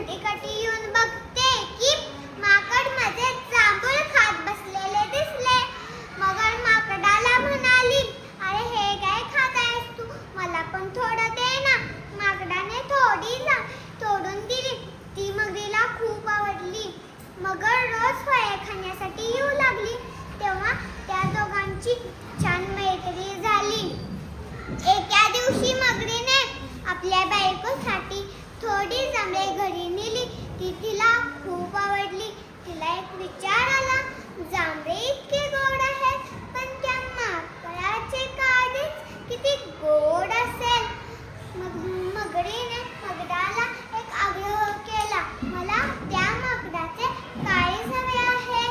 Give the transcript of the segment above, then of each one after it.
नदीकाठी येऊन बघते की माकड माझे जांभूळ खात बसलेले दिसले. मगर माकडाला म्हणाली, अरे हे काय खात आहेस तू, मला पण थोडं दे ना. माकडाने थोडी तोडून दिली. ती मगरीला खूप आवडली. मगर रोज फळे खाण्यासाठी येऊ लागली. तेव्हा त्या दोघांची छान मैत्री झाली. एका दिवशी मगरीने आपल्या बायकोसाठी थोडी जांभळे घरी नेली. ती तिला खूप आवडली. तिला एक विचार आला, जांभळे इतके गोड आहेत, पण त्या माकडाचे काळीज किती गोड असेल. मगरीने मगराला एक आग्रह केला, मला त्या माकडाचे काळीज हवे आहे.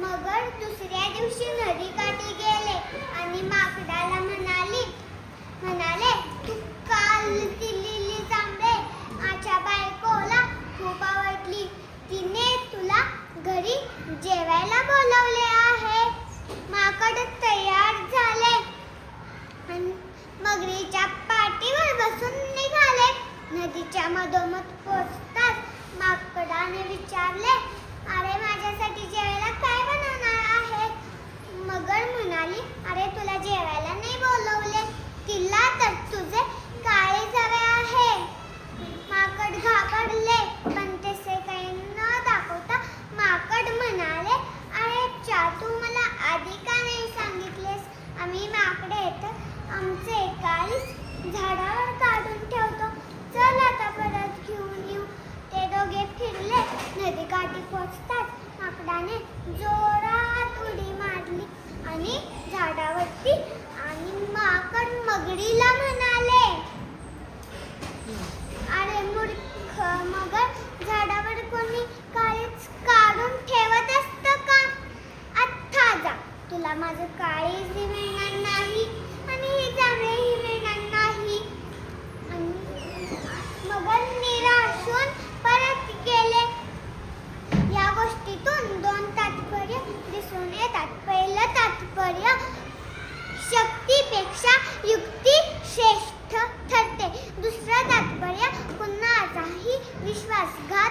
मगर दुसऱ्या दिवशी नदीकाठी गेले आणि माकडाला म्हणाले, तू काल दिलेली जांभळे माझ्या बायकोला खूप आवडली. तिने तुला घरी जेवायला बोलवले आहे. माकड तयार झाले आणि मगरीच्या पाठीवर बसून निघाले. नदीच्या मधोमध पोचताच माकडाने विचारले, अरे माझ्यासाठी जेवायला काय बनवणार आहे? मगर म्हणाली, अरे तुला जेवायला नाही बोलवले, तिला तर तुझे काळीज हवे आहे. माकड घाबरले, पण तसे काही न दाखवता माकड म्हणाले, अरे तू मला आधी का नाही सांगितलेस? आम्ही माकडे तर आमचे काळीज झाडावर काढून ठेवतो. चल आता परत घेऊन येऊ. ते दोघे फिरले. नदीकाठी पोचताच माकडाने जोरात उडी मारली आणि झाडावरती आणि माकड मगरीला म्हणाले, अरे मूर्ख मगर, झाडावर कोणी काळीज काढून ठेवत असतं का? आत्ता जा, तुला माझं काळीजही मिळणार नाही आणि ही जांभळेही मिळणार नाही. मगर निराश होऊन परत गेले. या गोष्टीतून दोन तात्पर्य दिसून येतात. पहिलं तात्पर्य, शक्तीपेक्षा युक्ती श्रेष्ठ ठरते. दुसरं तात्पर्य, कुणाचाही विश्वासघात